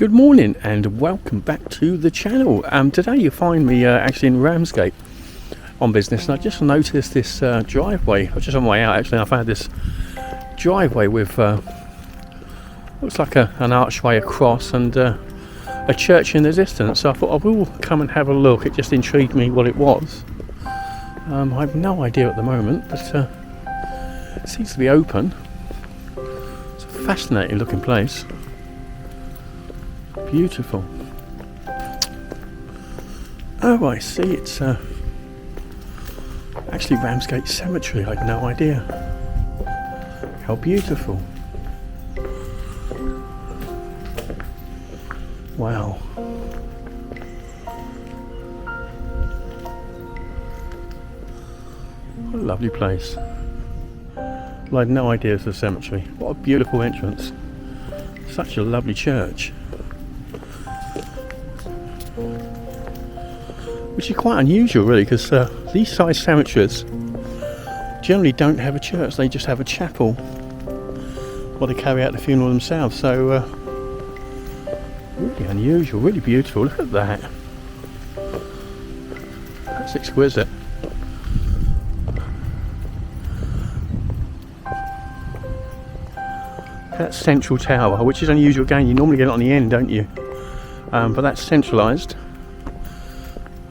Good morning and welcome back to the channel. Today you find me actually in Ramsgate on business, and I just noticed this driveway. I was just on my way out actually, and I found this driveway with looks like an archway across and a church in the distance. So I thought I will come and have a look. It just intrigued me what it was. I have no idea at the moment, but it seems to be open. It's a fascinating looking place. Beautiful. Oh, I see. It's actually Ramsgate Cemetery. I had no idea. How beautiful. Wow. What a lovely place. Well, I had no idea it was a cemetery. What a beautiful entrance. Such a lovely church. Which is quite unusual really, because these size cemeteries generally don't have a church, they just have a chapel while they carry out the funeral themselves. So really unusual, really beautiful. Look at that. That's exquisite. That central tower, which is unusual again, you normally get it on the end, don't you? But that's centralised,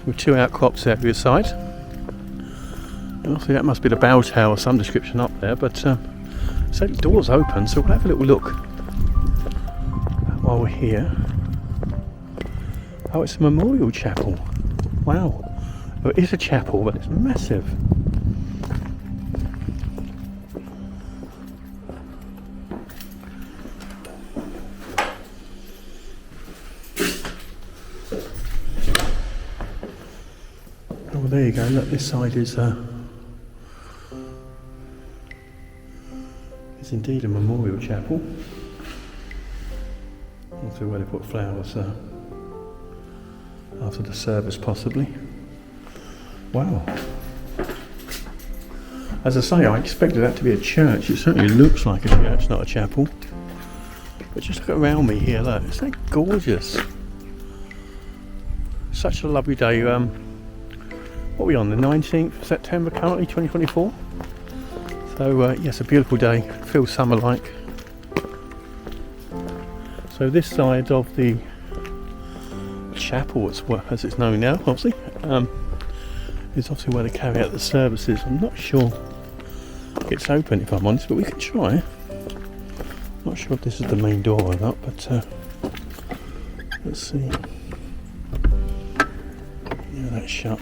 with two outcrops there either side. And obviously that must be the bell tower, some description up there, but so the door's open, so we'll have a little look while we're here. Oh, it's a memorial chapel. Wow. Well, it is a chapel, but it's massive. Oh, there you go. Look, this side is indeed a memorial chapel. Also where they put flowers after the service, possibly. Wow. As I say, I expected that to be a church. It certainly looks like a church, not a chapel. But just look around me here. Look, isn't that gorgeous? Such a lovely day. What are we on, the 19th of September currently, 2024? So yes, a beautiful day, feels summer-like. So this side of the chapel, as it's known now, obviously, is obviously where they carry out the services. I'm not sure it's open, if I'm honest, but we can try. Not sure if this is the main door or not, but let's see. Yeah, that's shut.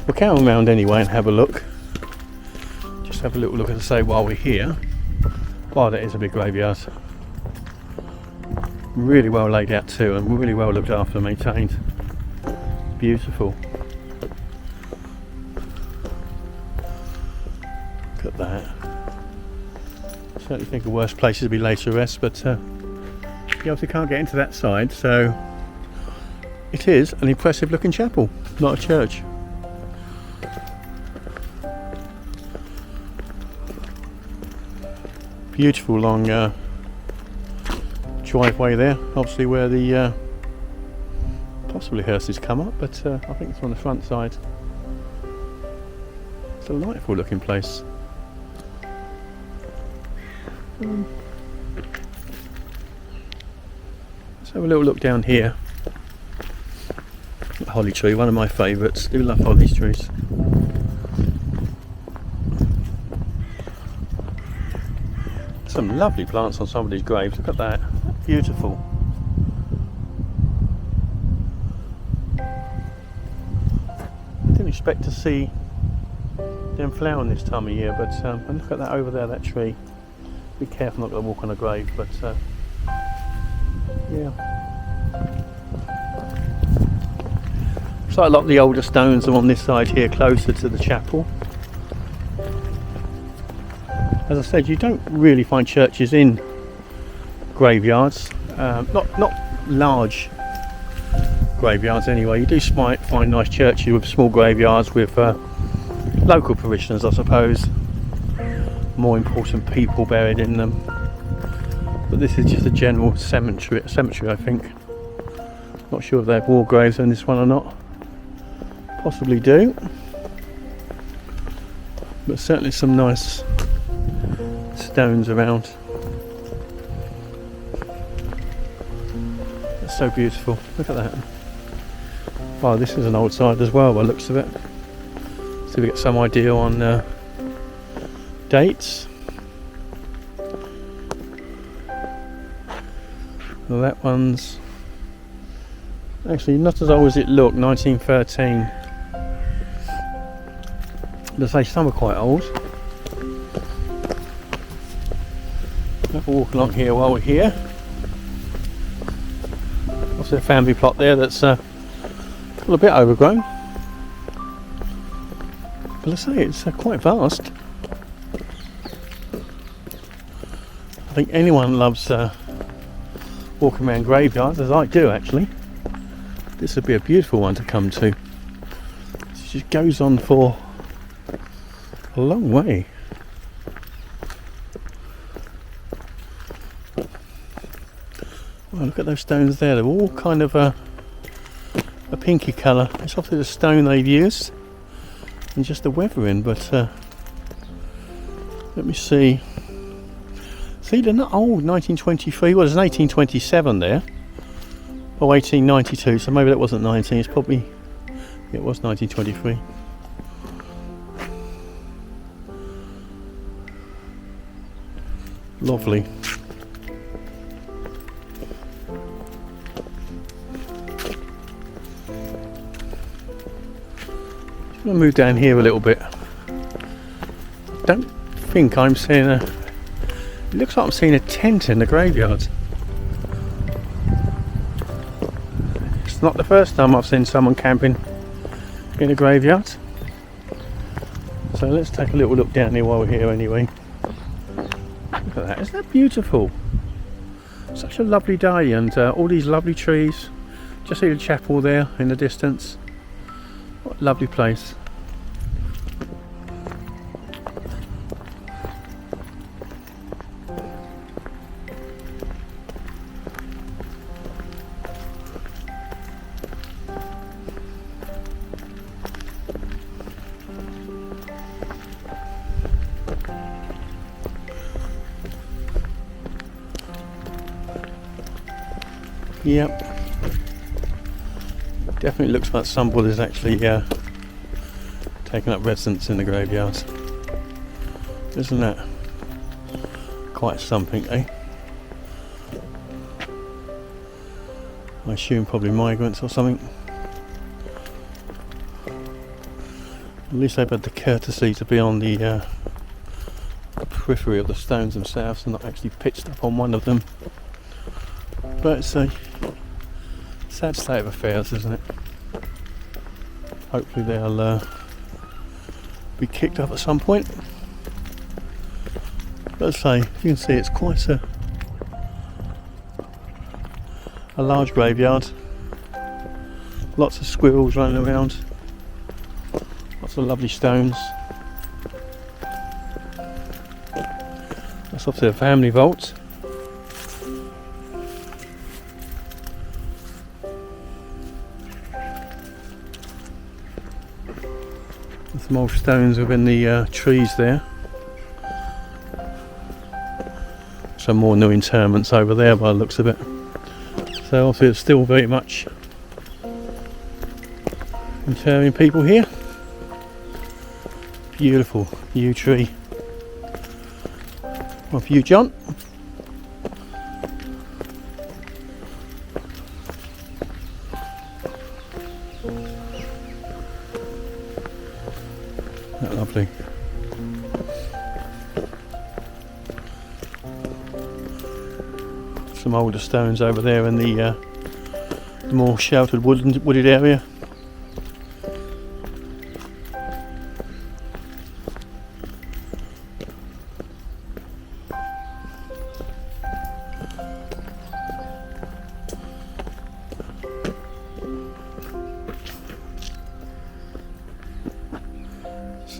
We'll come around anyway and have a look. Just have a little look, as I say, while we're here. Wow, that is a big graveyard. Really well laid out too, and really well looked after and maintained. Beautiful. Look at that. I certainly think a worse place to be laid to rest, but you obviously can't get into that side, so it is an impressive looking chapel, not a church. Beautiful long driveway there, obviously where the possibly hearses come up, but I think it's on the front side. It's a delightful looking place. Let's have a little look down here. Holly tree, one of my favourites. Do love holly trees. Some lovely plants on some of these graves. Look at that. Beautiful. Didn't expect to see them flowering this time of year, but and look at that over there, that tree. Be careful not to walk on a grave, but yeah. Looks like a lot of the older stones are on this side here, closer to the chapel. As I said, you don't really find churches in graveyards, not large graveyards anyway. You do find nice churches with small graveyards with local parishioners, I suppose. More important people buried in them. but this is just a general cemetery, I think. Not sure if they have war graves in this one or not. Possibly do, but certainly some nice stones around. That's so beautiful. Look at that. Oh, this is an old side as well by the looks of it. So we get some idea on dates. Well, that one's actually not as old as it looked, 1913. Let's say some are quite old. Have a walk along here while we're here. Also a family plot there that's a bit overgrown. But let's say it's quite vast. I think anyone loves walking around graveyards, as I do actually. This would be a beautiful one to come to. It just goes on for a long way. Well, look at those stones there. They're all kind of a pinky colour. It's obviously the stone they've used and just the weathering. But let me see. See, they're not old. 1923. Well, there's an 1827 there. Or 1892. So maybe that wasn't 19. It's probably, yeah, it was 1923. Lovely. I'm going to move down here a little bit. Don't think I'm seeing a... It looks like I'm seeing a tent in the graveyard. It's not the first time I've seen someone camping in a graveyard. So let's take a little look down here while we're here anyway. Look at that, isn't that beautiful? Such a lovely day, and all these lovely trees. Just see the chapel there in the distance. What a lovely place. Yep, definitely looks like somebody's actually taken up residence in the graveyard. Isn't that quite something, eh? I assume probably migrants or something. At least they've had the courtesy to be on the periphery of the stones themselves and not actually pitched up on one of them. But it's a sad state of affairs, isn't it? Hopefully they'll be kicked up at some point. But as I say, you can see it's quite a large graveyard. Lots of squirrels running around. Lots of lovely stones. That's obviously a family vault. Some old stones within the trees there. Some more new interments over there by the looks of it. So obviously it's still very much interring people here. Beautiful yew tree. One for you, John. Lovely. Some older stones over there in the more sheltered wooded area.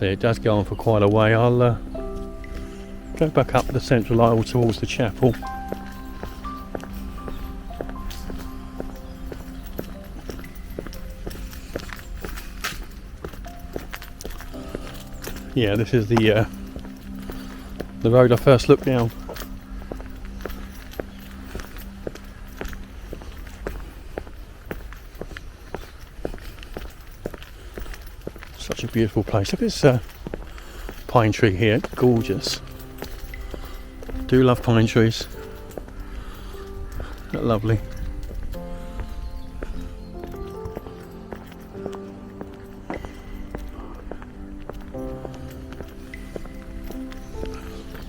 It does go on for quite a way. I'll go back up the central aisle towards the chapel Yeah, this is the road I first looked down. Such a beautiful place. Look at this pine tree here, gorgeous. Do love pine trees. They're lovely.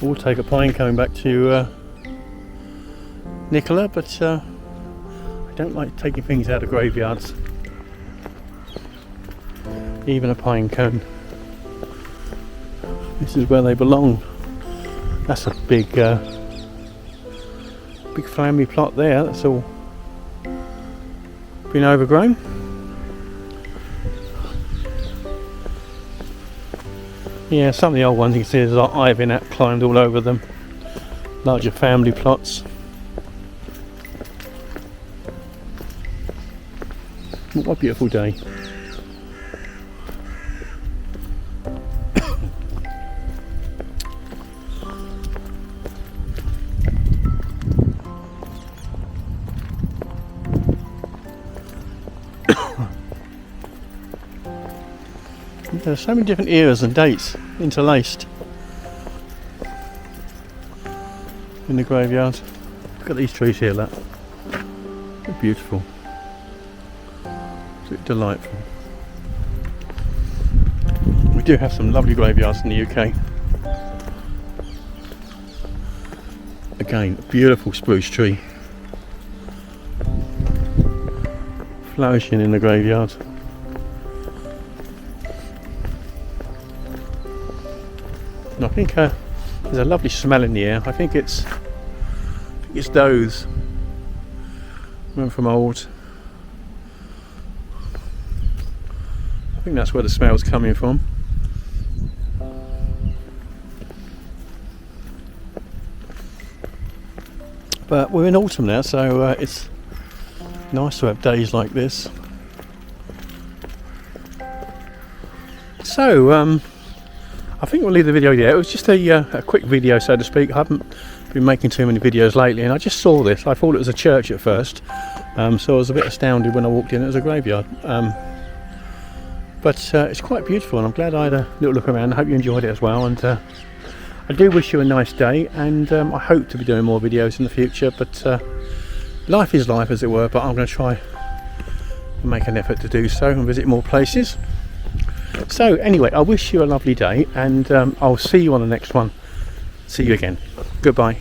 We'll take a pine coming back to Nicola, but I don't like taking things out of graveyards. Even a pine cone. This is where they belong. That's a big big family plot there. That's all been overgrown. Yeah, some of the old ones you can see there's like ivy that climbed all over them. Larger family plots. What a beautiful day. There's so many different eras and dates interlaced in the graveyard. Look at these trees here, look. They're beautiful. It's delightful. We do have some lovely graveyards in the UK. Again, a beautiful spruce tree flourishing in the graveyard. I think there's a lovely smell in the air. I think it's those. Remember from old. I think that's where the smell's coming from. But we're in autumn now, so it's nice to have days like this. So I think we'll leave the video there. It was just a quick video, so to speak. I haven't been making too many videos lately, and I just saw this. I thought it was a church at first, so I was a bit astounded when I walked in. It was a graveyard, but it's quite beautiful, and I'm glad I had a little look around. I hope you enjoyed it as well, and I do wish you a nice day, and I hope to be doing more videos in the future, but life is life, as it were. But I'm going to try and make an effort to do so and visit more places. So anyway, I wish you a lovely day, and I'll see you on the next one. See you again. Goodbye.